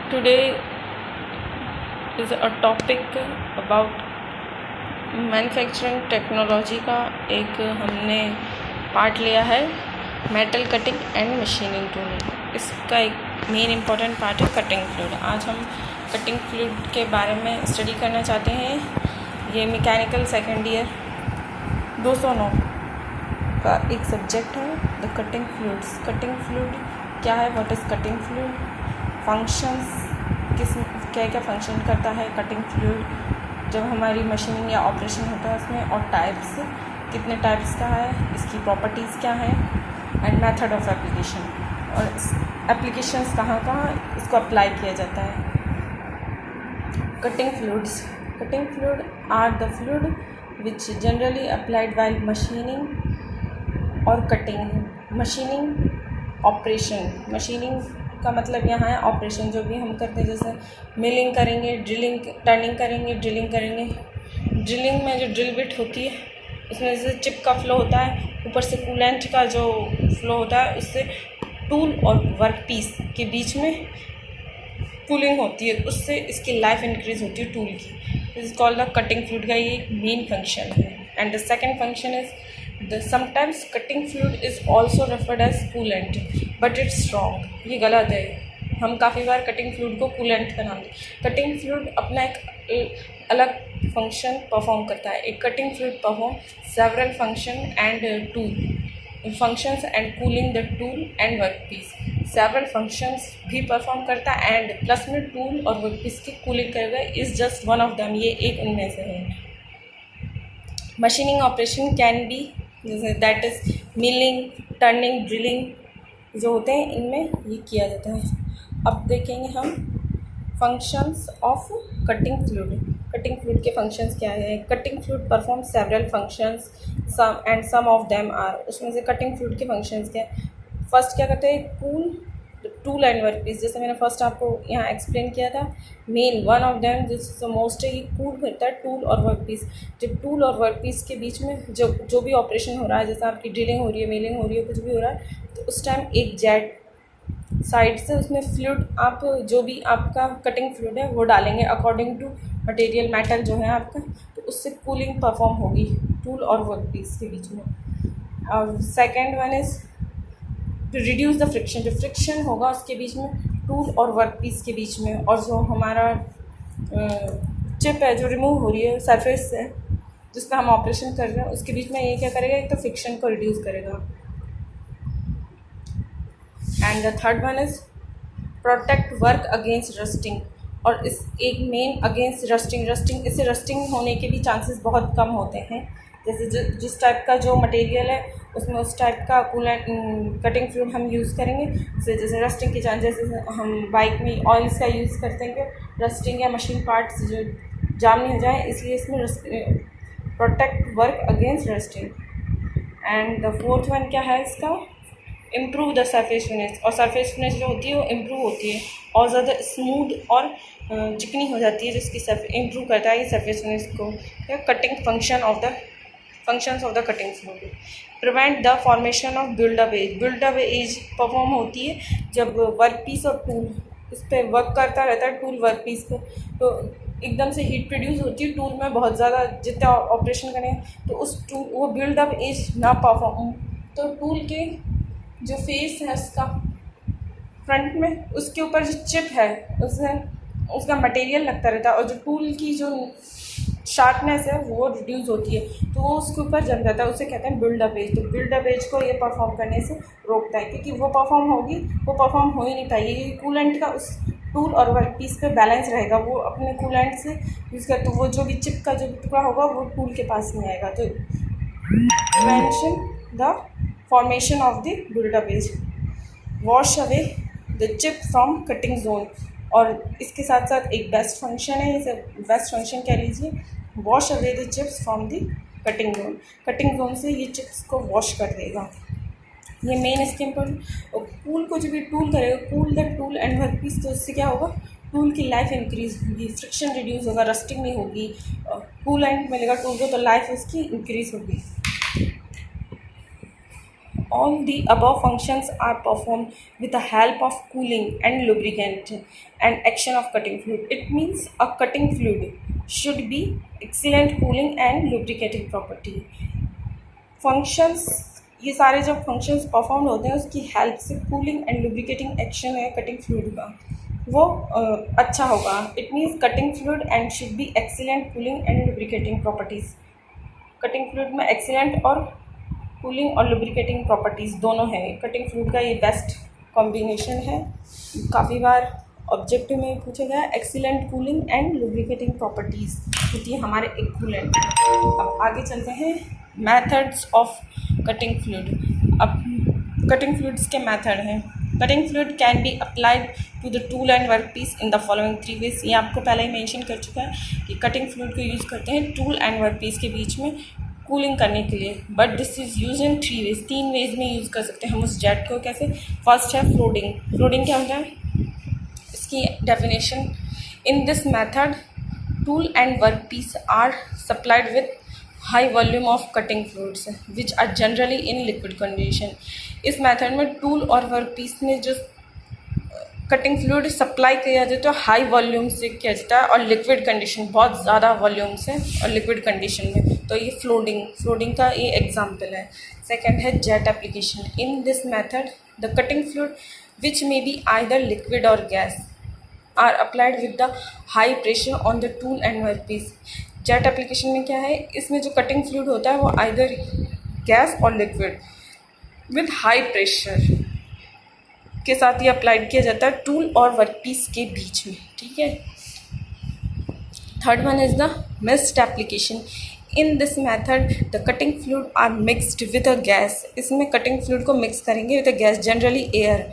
Today is a topic about manufacturing technology का एक हमने पार्ट लिया है metal cutting and machining tool. इसका एक मेन इम्पॉर्टेंट पार्ट है कटिंग फ्लूइड। आज हम कटिंग फ्लूइड के बारे में स्टडी करना चाहते हैं। ये मैकेनिकल सेकेंड ईयर 209 का एक सब्जेक्ट है the cutting fluids. Cutting fluid क्या है, what is cutting fluid, functions क्या क्या फंक्शन करता है कटिंग फ्लूइड जब हमारी मशीनिंग या ऑपरेशन होता है उसमें, और टाइप्स कितने टाइप्स का है, इसकी प्रॉपर्टीज़ क्या है, एंड मेथड ऑफ एप्लीकेशन, और एप्लीकेशंस कहाँ कहाँ इसको अप्लाई किया जाता है। Cutting fluids are the fluid which generally applied while machining और कटिंग। मशीनिंग ऑपरेशन, मशीनिंग का मतलब यहाँ है ऑपरेशन, जो भी हम करते हैं जैसे मिलिंग करेंगे, ड्रिलिंग टर्निंग करेंगे, ड्रिलिंग करेंगे। ड्रिलिंग में जो ड्रिल बिट होती है उसमें जैसे चिप का फ्लो होता है, ऊपर से कूलेंट का जो फ्लो होता है, उससे टूल और वर्क पीस के बीच में कूलिंग होती है, उससे इसकी लाइफ इंक्रीज होती है टूल की। This is called the cutting fluid का ये मेन फंक्शन है। And the second function is sometimes cutting fluid is also referred as coolant but it's wrong। ये गलत है। हम काफ़ी बार कटिंग फ्लूइड को कूलेंट का नाम दें। कटिंग फ्लूइड अपना एक अलग फंक्शन परफॉर्म करता है। एक cutting fluid perform several function and tool functions and cooling the tool and work piece. Several functions भी परफॉर्म करता है एंड प्लस में टूल और वर्क पीस की कूलिंग करेगा। Is just one of them, ये एक उनमें से है। मशीनिंग ऑपरेशन कैन बी जैसे that is milling, turning, drilling जो होते हैं, इनमें ये किया जाता है। अब देखेंगे हम functions of cutting fluid. Cutting fluid के फंक्शंस क्या है। Cutting fluid perform several functions some of them are. उसमें से कटिंग फ्लूइड के फंक्शंस क्या है। फर्स्ट क्या करते हैं, cool tool and work piece. जैसे मैंने फर्स्ट आपको यहाँ एक्सप्लेन किया था, मेन वन ऑफ देम जिससे मोस्ट है, ये कूल करता है टूल और वर्क पीस। जब टूल और वर्क पीस के बीच में जो भी ऑपरेशन हो रहा है, जैसे आपकी ड्रिलिंग हो रही है, मिलिंग हो रही है, कुछ भी हो रहा है, तो उस टाइम एक जेट साइड से उसमें फ्लूइड, आप जो भी आपका कटिंग फ्लूइड है वो डालेंगे अकॉर्डिंग टू मटेरियल मेटल जो है आपका, तो उससे कूलिंग परफॉर्म होगी टूल और वर्क पीस के बीच में। और second one is to reduce the friction. जो फ्रिक्शन होगा उसके बीच में, टूल और वर्क पीस के बीच में, और जो हमारा चिप है जो रिमूव हो रही है सरफेस से जिस पर हम ऑपरेशन कर रहे हैं, उसके बीच में ये क्या करेगा, एक तो फ्रिक्शन को रिड्यूस करेगा। And the third one is protect work against rusting. और इस एक मेन अगेंस्ट रस्टिंग, इससे रस्टिंग होने के भी चांसेस बहुत कम होते हैं। जैसे जिस टाइप का जो मटेरियल है उसमें उस टाइप का कूलेंट कटिंग फ्लूइड हम यूज़ करेंगे। जैसे रस्टिंग के चांसेस, हम बाइक में ऑयल्स का यूज़ करते हैं, रस्टिंग या मशीन पार्ट्स जो जाम नहीं हो जाए, इसलिए इसमें protect work against rusting. And the fourth one क्या है इसका, इम्प्रूव द सरफेस फिनिश। और सरफेस फिनिश जो होती है वो इम्प्रूव होती है और ज़्यादा स्मूथ और चिकनी हो जाती है, जिसकी इम्प्रूव करता है ये सरफेस फिनिश को। Cutting functions of the cutting fluid. Prevent the formation of buildup edge. Buildup edge perform होती है जब वर्क पीस और टूल इस पर वर्क करता रहता है, टूल वर्क पीस पे, तो एकदम से हीट प्रोड्यूस होती है टूल में बहुत ज़्यादा, जितना ऑपरेशन करें तो उस टूल वो बिल्डअप एज ना परफॉर्म, तो टूल के जो फेस है उसका फ्रंट में, उसके ऊपर जो चिप है उसका मटेरियल लगता रहता है, और जो टूल की जो शार्पनेस है वो रिड्यूस होती है, तो वो उसके ऊपर जम जाता है, उसे कहते हैं बिल्डअप एज। तो बिल्डअप एज को ये परफॉर्म करने से रोकता है, क्योंकि वो परफॉर्म हो ही नहीं पाएगी। कूलेंट का उस टूल और वर्क पीस पे बैलेंस रहेगा, वो अपने कूलेंट से यूज़ करते, तो वो जो भी चिप का जो टुकड़ा होगा वो टूल के पास नहीं आएगा। तो prevention the formation of the buildup edge. Wash away the chip from cutting zone. और इसके साथ साथ एक बेस्ट फंक्शन है, इसे बेस्ट फंक्शन कह लीजिए, wash away the chips from the cutting zone. Cutting zone से ये चिप्स को वॉश कर देगा। ये मेन इसके इम्पोर्टेंट। और कूल को जो भी टूल करेगा, cool the tool and work piece, तो इससे क्या होगा, टूल की लाइफ इंक्रीज होगी, फ्रिक्शन रिड्यूस होगा, रस्टिंग नहीं होगी, कूलेंट मिलेगा टूल को तो लाइफ उसकी इंक्रीज होगी। all the above functions are performed with the help of cooling and lubricant and action of cutting fluid. It means a cutting fluid should be excellent cooling and lubricating property. Functions, ये सारे जब functions perform होते हैं उसकी help से cooling and lubricating action है cutting fluid का वो अच्छा होगा. It means cutting fluid and should be excellent cooling and lubricating properties. Cutting fluid में एक्सीलेंट और कूलिंग और लुब्रिकेटिंग प्रॉपर्टीज़ दोनों हैं. कटिंग फ्लूइड का ये बेस्ट कॉम्बिनेशन है. काफ़ी बार ऑब्जेक्टिव में पूछा गया है. Excellent cooling and lubricating properties होती है हमारे एक्यूलेंट. अब आगे चलते हैं मेथड्स ऑफ कटिंग फ्लूइड. अब कटिंग फ्लूइड्स के मेथड हैं. Cutting fluid can be applied to the tool and work piece in the following 3 ways. ये आपको पहले ही मेंशन कर चुका है कि कटिंग फ्लूइड को यूज़ करते हैं टूल एंड वर्क पीस के बीच में कूलिंग करने के लिए. But this is use in 3 ways. 3 ways में यूज़ कर सकते हैं हम उस जेट को. कैसे? फर्स्ट है फ्लोटिंग. फ्लोटिंग क्या होता है? इसकी definition, in this method tool and work piece are supplied with high volume of cutting fluids which are generally in liquid condition. इस मेथड में टूल और वर्क पीस में जो कटिंग फ्लूइड सप्लाई किया जाता है हाई वॉल्यूम से किया जाता है और लिक्विड कंडीशन, बहुत ज़्यादा वॉल्यूम से और लिक्विड कंडीशन में. तो ये फ्लोटिंग का ये एग्जाम्पल है. सेकेंड है jet application. In this method the cutting fluid which may be either liquid और gas are applied with the high pressure on the tool and work piece. Jet application में क्या है? इसमें जो कटिंग फ्लूइड होता है वो आइदर गैस और लिक्विड विद हाई प्रेशर के साथ ये अप्लाइड किया जाता है टूल और वर्क पीस के बीच में. ठीक है. Third one is the mixed application. In this method the cutting fluid are mixed with a gas. इसमें कटिंग फ्लूइड को मिक्स करेंगे with a gas, generally air,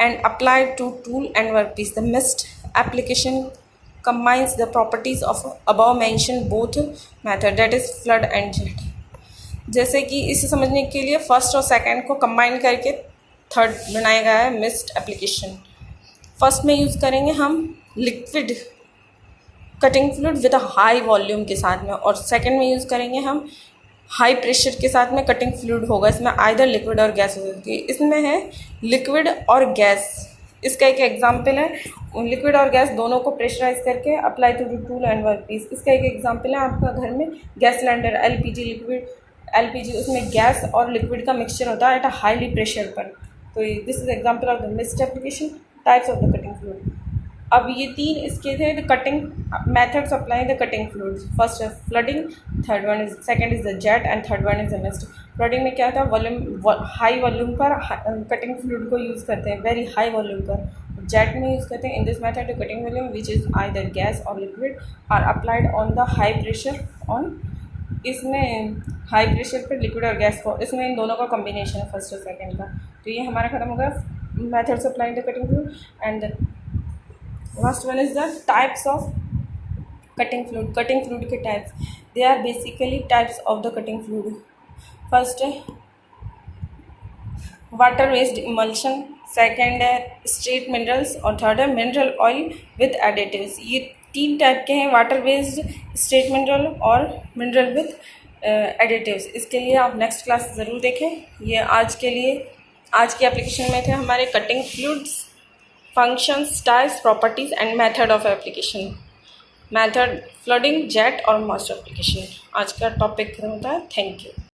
and applied to tool and workpiece. The mixed application combines the properties of above mentioned both method, that is flood and jet. जैसे कि इसे समझने के लिए first और second को कंबाइन करके थर्ड बनाया गया है मिक्स्ड एप्लीकेशन. फर्स्ट में यूज़ करेंगे हम liquid cutting fluid with a high volume के साथ में, और सेकंड में यूज़ करेंगे हम हाई प्रेशर के साथ में कटिंग फ्लूइड होगा. इसमें आइदर लिक्विड और गैस हो सकती है. इसमें है लिक्विड और गैस. इसका एक एग्जांपल है लिक्विड और गैस दोनों को प्रेशराइज करके apply to tool and work piece. इसका एक एग्जांपल है आपका घर में गैस सिलेंडर, एलपीजी, उसमें गैस और लिक्विड का मिक्सचर होता है एट अ हाईली प्रेशर पर. तो this is example of the mixed application, types of the cutting fluid. अब ये 3 इसके थे the cutting methods applying the cutting fluids. First है flooding, second is the jet and third one is the mixed. Flooding में क्या था? Volume, high volume पर cutting fluid को यूज़ करते हैं, वेरी हाई वॉल्यूम पर. जेट में यूज़ करते हैं in this method the cutting volume which is either gas और liquid are applied on the high pressure on. इसमें हाई प्रेशर पर लिक्विड और गैस को, इसमें इन दोनों का कॉम्बिनेशन है फर्स्ट और सेकेंड का. तो ये हमारा खत्म हो गया methods applying the cutting fluid. And last one is the types of cutting fluid. Cutting fluid के types, they are basically types of the cutting fluid. First है water based emulsion, second है straight minerals और third है mineral oil with additives. ये 3 type के हैं, water based, straight mineral और mineral with additives. इसके लिए आप नेक्स्ट क्लास ज़रूर देखें. ये आज की एप्लीकेशन में थे हमारे cutting fluids, functions, types, properties and method of application. Method flooding, jet और मस्ट एप्लीकेशन. आज का टॉपिक खत्म होता है. Thank you.